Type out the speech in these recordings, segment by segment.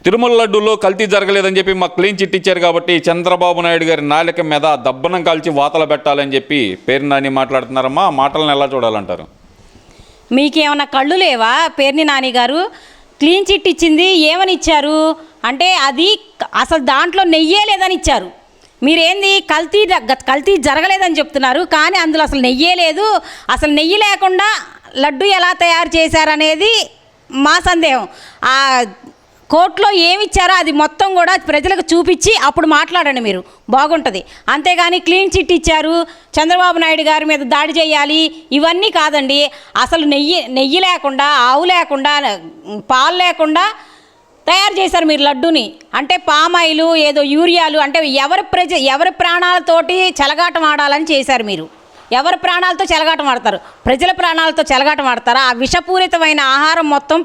తిరుమల లడ్డూలో కల్తీ జరగలేదని చెప్పి మాకు క్లీన్ చిట్ ఇచ్చారు కాబట్టి చంద్రబాబు నాయుడు గారి నాలిక మీద దబ్బనం కాల్చి వాతలు పెట్టాలని చెప్పి పేర్ని నాని మాట్లాడుతున్నారమ్మా. ఆ మాటలను ఎలా చూడాలంటారు? మీకేమన్నా కళ్ళు లేవా? పేర్ని నాని గారు క్లీన్ చిట్ ఇచ్చింది ఏమని ఇచ్చారు అంటే అది అసలు దాంట్లో నెయ్యే లేదని ఇచ్చారు. మీరేంది కల్తీ జరగలేదని చెప్తున్నారు, కానీ అందులో అసలు నెయ్యే లేదు. అసలు నెయ్యి లేకుండా లడ్డు ఎలా తయారు చేశారనేది మా సందేహం. ఆ కోర్టులో ఏమిచ్చారో అది మొత్తం కూడా ప్రజలకు చూపించి అప్పుడు మాట్లాడండి, మీరు బాగుంటుంది. అంతేగాని క్లీన్ చిట్ ఇచ్చారు, చంద్రబాబు నాయుడు గారి మీద దాడి చేయాలి, ఇవన్నీ కాదండి. అసలు నెయ్యి లేకుండా, ఆవు లేకుండా, పాలు లేకుండా తయారు చేశారు మీరు లడ్డూని. అంటే పామాయిలు, ఏదో యూరియాలు, అంటే ఎవరి ప్రాణాలతోటి చెలగాటం ఆడాలని చేశారు మీరు. ఎవరి ప్రాణాలతో చెలగాటం ఆడతారు? ప్రజల ప్రాణాలతో చెలగాటం ఆడతారా? ఆ విషపూరితమైన ఆహారం మొత్తం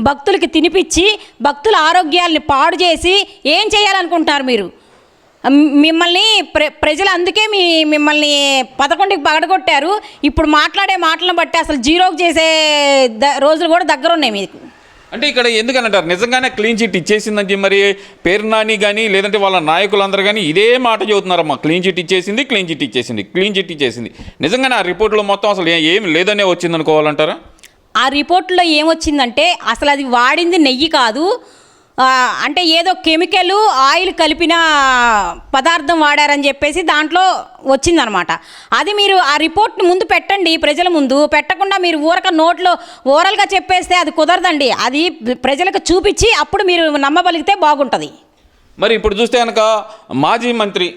భక్తులకి తినిపించి భక్తుల ఆరోగ్యాల్ని పాడు చేసి ఏం చేయాలనుకుంటున్నారు మీరు? మిమ్మల్ని ప్రజలు అందుకే మిమ్మల్ని 11కి పగడగొట్టారు. ఇప్పుడు మాట్లాడే మాటలను బట్టి అసలు జీరోకి చేసే రోజులు కూడా దగ్గర ఉన్నాయి మీకు. అంటే ఇక్కడ ఎందుకనంటారు? నిజంగానే క్లీన్ చిట్ ఇచ్చేసిందని మరి పేరు నాని కానీ లేదంటే వాళ్ళ నాయకులందరూ కానీ ఇదే మాట చెబుతున్నారమ్మా. క్లీన్ చిట్ ఇచ్చేసింది. నిజంగానే ఆ రిపోర్ట్లో మొత్తం అసలు ఏమి లేదనే వచ్చింది అనుకోవాలంటారా? ఆ రిపోర్ట్లో ఏమొచ్చిందంటే అసలు అది వాడింది నెయ్యి కాదు, అంటే ఏదో కెమికల్ ఆయిల్ కలిపిన పదార్థం వాడారని చెప్పేసి దాంట్లో వచ్చిందనమాట. అది మీరు ఆ రిపోర్ట్ని ముందు పెట్టండి, ప్రజల ముందు పెట్టకుండా మీరు నోట్లో ఓరల్గా చెప్పేస్తే అది కుదరదండి. అది ప్రజలకు చూపించి అప్పుడు మీరు నమ్మగలిగితే బాగుంటుంది. మరి ఇప్పుడు చూస్తే కనుక మాజీ మంత్రి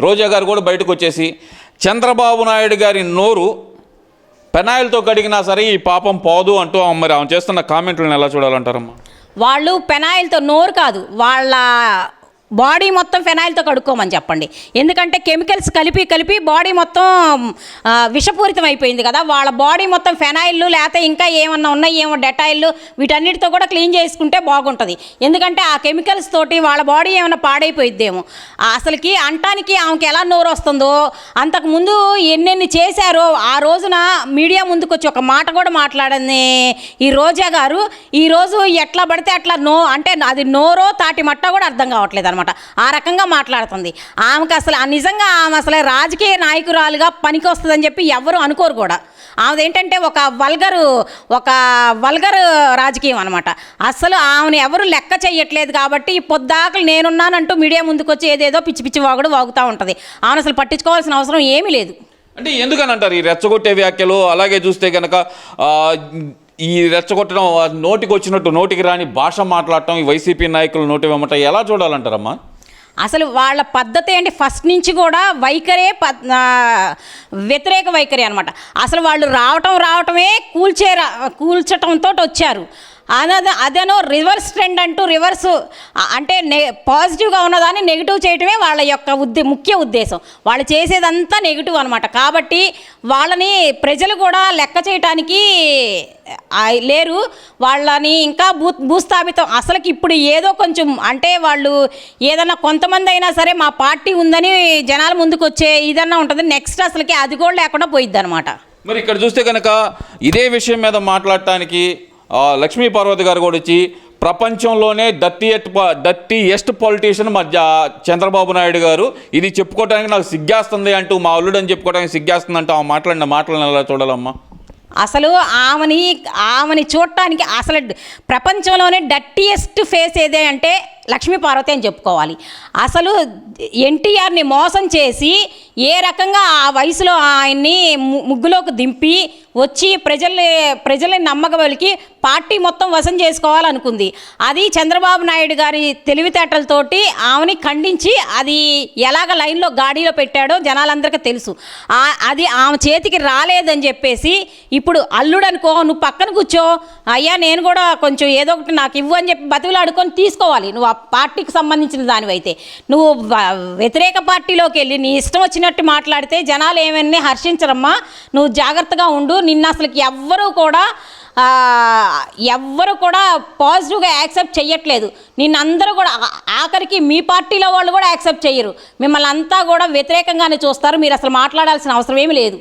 రోజా గారు కూడా బయటకు వచ్చేసి చంద్రబాబు నాయుడు గారి నోరు పెనాయిల్తో కడిగినా సరే ఈ పాపం పోదు అంటూ మరి ఆమె చేస్తున్న కామెంట్లను ఎలా చూడాలంటారమ్మా? వాళ్ళు పెనాయిల్తో, నోరు కాదు, వాళ్ళ బాడీ మొత్తం ఫెనాయిల్తో కడుక్కోమని చెప్పండి. ఎందుకంటే కెమికల్స్ కలిపి బాడీ మొత్తం విషపూరితం అయిపోయింది కదా. వాళ్ళ బాడీ మొత్తం ఫెనాయిల్లు లేకపోతే ఇంకా ఏమన్నా ఉన్నాయి ఏమో డెటాయిల్లు వీటన్నిటితో కూడా క్లీన్ చేసుకుంటే బాగుంటుంది. ఎందుకంటే ఆ కెమికల్స్ తోటి వాళ్ళ బాడీ ఏమైనా పాడైపోయిద్దేమో. అసలుకి అంటానికి ఆమెకి ఎలా నోరు వస్తుందో, అంతకుముందు ఎన్నెన్ని చేశారో ఆ రోజున మీడియా ముందుకు వచ్చి ఒక మాట కూడా మాట్లాడింది ఈ రోజా గారు. ఈరోజు ఎట్లా పడితే అట్లా అంటే అది నోరో తాటి మట్ట కూడా అర్థం కావట్లేదు అనమాట. ఆ రకంగా మాట్లాడుతుంది. ఆమెకు అసలు నిజంగా ఆమె అసలు రాజకీయ నాయకురాలుగా పనికి వస్తుందని చెప్పి ఎవరు అనుకోరు కూడా. ఆమెదేంటంటే ఒక వల్గర్ రాజకీయం అనమాట. అసలు ఆమెను ఎవరు లెక్క చెయ్యట్లేదు కాబట్టి పొద్దాకలు నేనున్నానంటూ మీడియా ముందుకు వచ్చి ఏదేదో పిచ్చి వాగుతూ ఉంటుంది. ఆమెను అసలు పట్టించుకోవాల్సిన అవసరం ఏమీ లేదు. అంటే ఎందుకని అంటారు ఈ రెచ్చగొట్టే వ్యాఖ్యలు? అలాగే చూస్తే కనుక ఈ రెచ్చగొట్టడం, నోటికి వచ్చినట్టు నోటికి రాని భాష మాట్లాడటం ఈ వైసీపీ నాయకులు నోటి వెంబట ఎలా చూడాలంటారమ్మా? అసల వాళ్ళ పద్ధతి ఏంటి, ఫస్ట్ నుంచి కూడా వైఖరే వ్యతిరేక వైఖరి అనమాట. అసలు వాళ్ళు రావటమే కూల్చటంతో వచ్చారు. అదేనో రివర్స్ ట్రెండ్ అంటూ అంటే పాజిటివ్గా ఉన్నదాన్ని నెగిటివ్ చేయటమే వాళ్ళ యొక్క ముఖ్య ఉద్దేశం. వాళ్ళు చేసేదంతా నెగిటివ్ అనమాట. కాబట్టి వాళ్ళని ప్రజలు కూడా లెక్క చేయటానికి లేరు. వాళ్ళని ఇంకా భూస్థాపితం అసలుకి ఇప్పుడు ఏదో కొంచెం అంటే వాళ్ళు ఏదన్నా కొంతమంది అయినా సరే మా పార్టీ ఉందని జనాల ముందుకు వచ్చే ఇదన్నా ఉంటుంది. నెక్స్ట్ అసలుకి అది కూడా లేకుండా పోయిద్ది అనమాట. మరి ఇక్కడ చూస్తే కనుక ఇదే విషయం మీద మాట్లాడటానికి లక్ష్మీ పార్వతి గారు కూడా వచ్చి ప్రపంచంలోనే డర్టీయెస్ట్ పొలిటీషియన్ మధ్య చంద్రబాబు నాయుడు గారు, ఇది చెప్పుకోవడానికి నాకు సిగ్గేస్తుంది అంటూ, మా అల్లుడు అని చెప్పుకోవడానికి సిగ్గేస్తుంది అంటూ ఆమె మాట్లాడిన మాటలను ఎలా చూడాలమ్మా? అసలు ఆమెని చూడటానికి అసలు ప్రపంచంలోనే డర్టీయెస్ట్ ఫేస్ ఏదే అంటే లక్ష్మీ పార్వతి అని చెప్పుకోవాలి. అసలు ఎన్టీఆర్ని మోసం చేసి ఏ రకంగా ఆ వయసులో ఆయన్ని ముగ్గులోకి దింపి వచ్చి ప్రజల్ని నమ్మకబలికి పార్టీ మొత్తం వశం చేసుకోవాలనుకుంది. అది చంద్రబాబు నాయుడు గారి తెలివితేటలతోటి ఆమెని ఖండించి అది ఎలాగ లైన్లో గాడిలో పెట్టాడో జనాలందరికీ తెలుసు. అది ఆమె చేతికి రాలేదని చెప్పేసి ఇప్పుడు అల్లుడు అనుకో, నువ్వు పక్కన కూర్చో, అయ్యా నేను కూడా కొంచెం ఏదో ఒకటి నాకు ఇవ్వు అని చెప్పి బతిలాడుకొని తీసుకోవాలి. నువ్వు ఆ పార్టీకి సంబంధించిన దానివైతే నువ్వు వ్యతిరేక పార్టీలోకి వెళ్ళి నీ ఇష్టం వచ్చినట్టు మాట్లాడితే జనాలు ఏమన్నీ హర్షించరమ్మా. నువ్వు జాగ్రత్తగా ఉండు. నిన్న అసలుకి ఎవ్వరూ కూడా పాజిటివ్గా యాక్సెప్ట్ చెయ్యట్లేదు. నిన్నందరూ కూడా ఆఖరికి మీ పార్టీలో వాళ్ళు కూడా యాక్సెప్ట్ చెయ్యరు. మిమ్మల్ని అంతా కూడా వ్యతిరేకంగానే చూస్తారు. మీరు అసలు మాట్లాడాల్సిన అవసరం ఏమీ లేదు.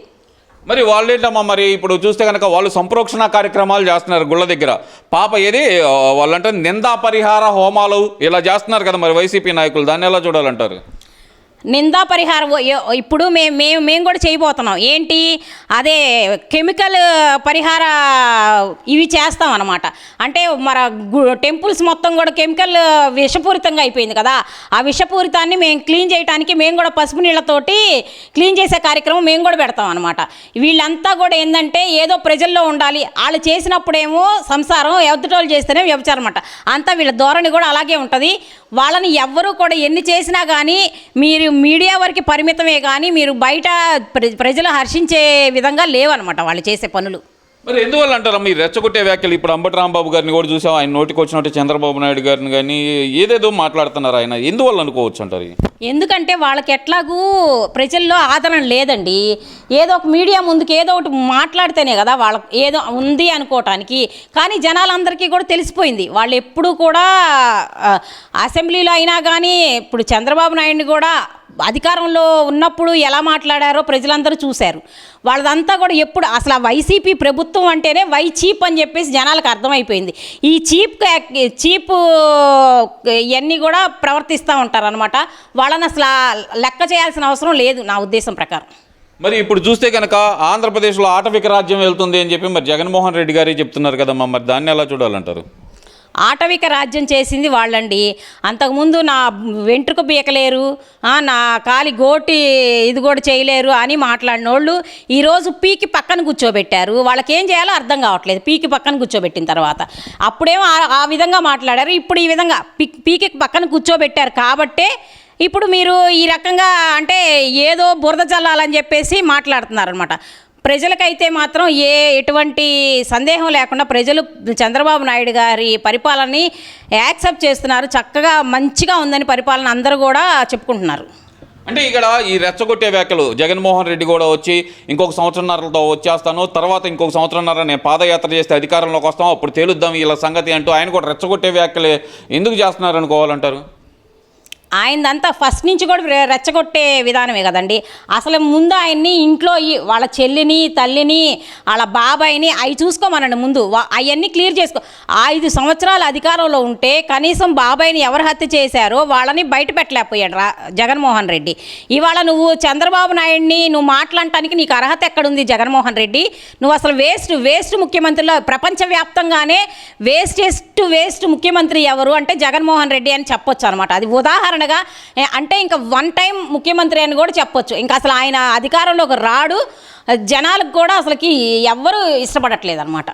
మరి వాళ్ళేంటమ్మా మరి ఇప్పుడు చూస్తే కనుక వాళ్ళు సంప్రోక్షణ కార్యక్రమాలు చేస్తున్నారు గుళ్ళ దగ్గర. పాప ఏది వాళ్ళంటే నిందా పరిహార హోమాలు ఇలా చేస్తున్నారు కదా మరి వైసీపీ నాయకులు, దాన్ని ఎలా చూడాలంటారు? నిందా పరిహారం ఇప్పుడు మేము కూడా చేయబోతున్నాం. ఏంటి అదే కెమికల్ పరిహార ఇవి చేస్తాం అన్నమాట. అంటే మన టెంపుల్స్ మొత్తం కూడా కెమికల్ విషపూరితంగా అయిపోయింది కదా, ఆ విషపూరితాన్ని మేము క్లీన్ చేయడానికి మేము కూడా పసుపు నీళ్ళతోటి క్లీన్ చేసే కార్యక్రమం మేము కూడా పెడతాం అనమాట. వీళ్ళంతా కూడా ఏంటంటే ఏదో ప్రజల్లో ఉండాలి, వాళ్ళు చేసినప్పుడేమో సంసారం, ఎదుటోళ్ళు చేస్తేనే వ్యభిచారం అనమాట. అంతా వీళ్ళ ధోరణి కూడా అలాగే ఉంటుంది. వాళ్ళని ఎవ్వరూ కూడా ఎన్ని చేసినా కానీ మీరు మీడియా వరకు పరిమితమే కానీ మీరు బయట ప్రజలు హర్షించే విధంగా లేవన్నమాట వాళ్ళు చేసే పనులు. మరి ఎందువల్ల అంటారా మీరు రెచ్చగొట్టే వ్యాఖ్యలు? ఇప్పుడు అంబటి రాంబాబు గారిని కూడా చూసాం, ఆయన నోటికి వచ్చినట్టు చంద్రబాబు నాయుడు గారిని కానీ ఏదేదో మాట్లాడుతున్నారు. ఆయన ఎందువల్ల అనుకోవచ్చు అంటారు? ఎందుకంటే వాళ్ళకి ఎట్లాగూ ప్రజల్లో ఆదరణ లేదండి. ఏదో ఒక మీడియా ముందుకు ఏదో ఒకటి మాట్లాడితేనే కదా వాళ్ళకి ఏదో ఉంది అనుకోవటానికి. కానీ జనాలందరికీ కూడా తెలిసిపోయింది. వాళ్ళు ఎప్పుడు కూడా అసెంబ్లీలో అయినా కానీ ఇప్పుడు చంద్రబాబు నాయుడిని కూడా అధికారంలో ఉన్నప్పుడు ఎలా మాట్లాడారో ప్రజలందరూ చూశారు. వాళ్ళదంతా కూడా ఎప్పుడు అసలు ఆ వైసీపీ ప్రభుత్వం అంటేనే వై చీప్ అని చెప్పేసి జనాలకు అర్థమైపోయింది. ఈ చీప్ ఇవన్నీ కూడా ప్రవర్తిస్తూ ఉంటారనమాట. వాళ్ళని అసలు లెక్క చేయాల్సిన అవసరం లేదు నా ఉద్దేశం ప్రకారం. మరి ఇప్పుడు చూస్తే కనుక ఆంధ్రప్రదేశ్లో ఆటవిక రాజ్యం వెళ్తుంది అని చెప్పి మరి జగన్మోహన్ రెడ్డి గారే చెప్తున్నారు కదమ్మా, మరి దాన్ని ఎలా చూడాలంటారు? ఆటవిక రాజ్యం చేసింది వాళ్ళండి. అంతకుముందు నా వెంట్రుక బీకలేరు, నా కాలి గోటి ఇది కూడా చేయలేరు అని మాట్లాడిన వాళ్ళు ఈరోజు పీకి పక్కన కూర్చోబెట్టారు. వాళ్ళకి ఏం చేయాలో అర్థం కావట్లేదు. పీకి పక్కన కూర్చోబెట్టిన తర్వాత అప్పుడేమో ఆ విధంగా మాట్లాడారు, ఇప్పుడు ఈ విధంగా పీకి పక్కన కూర్చోబెట్టారు కాబట్టే ఇప్పుడు మీరు ఈ రకంగా అంటే ఏదో బురద చల్లాలని చెప్పేసి మాట్లాడుతున్నారనమాట. ప్రజలకైతే మాత్రం ఎటువంటి సందేహం లేకుండా ప్రజలు చంద్రబాబు నాయుడు గారి పరిపాలనని యాక్సెప్ట్ చేస్తున్నారు. చక్కగా మంచిగా ఉందని పరిపాలన అందరూ కూడా చెప్పుకుంటున్నారు. అంటే ఇక్కడ ఈ రెచ్చగొట్టే వ్యాఖ్యలు జగన్మోహన్ రెడ్డి కూడా వచ్చి ఇంకొక సంవత్సరంన్నరతో వచ్చేస్తాను, తర్వాత ఇంకొక సంవత్సరంన్నర నేను పాదయాత్ర చేస్తే అధికారంలోకి వస్తాం, అప్పుడు తేలుద్దాం వీళ్ళ సంగతి అంటూ ఆయన కూడా రెచ్చగొట్టే వ్యాఖ్యలు ఎందుకు చేస్తున్నారు అనుకోవాలంటారు? ఆయనదంతా ఫస్ట్ నుంచి కూడా రెచ్చగొట్టే విధానమే కదండి. అసలు ముందు ఆయన్ని ఇంట్లో వాళ్ళ చెల్లిని, తల్లిని, వాళ్ళ బాబాయిని అవి చూసుకోమనండి. ముందు అవన్నీ క్లియర్ చేసుకో. 5 సంవత్సరాలు అధికారంలో ఉంటే కనీసం బాబాయిని ఎవరు హత్య చేశారో వాళ్ళని బయట పెట్టలేకపోయాడు జగన్మోహన్ రెడ్డి. ఇవాళ నువ్వు చంద్రబాబు నాయుడిని నువ్వు మాట్లాడటానికి నీకు అర్హత ఎక్కడుంది జగన్మోహన్ రెడ్డి? నువ్వు అసలు వేస్ట్ ముఖ్యమంత్రిలో ప్రపంచవ్యాప్తంగానే వేస్ట్ ముఖ్యమంత్రి ఎవరు అంటే జగన్మోహన్ రెడ్డి అని చెప్పొచ్చు అనమాట. అది ఉదాహరణ అంటే ఇంకా 1 టైం ముఖ్యమంత్రి అని కూడా చెప్పొచ్చు. ఇంకా అసలు ఆయన అధికారంలోకి రాడు, జనాలకు కూడా అసలుకి ఎవ్వరూ ఇష్టపడట్లేదు అనమాట.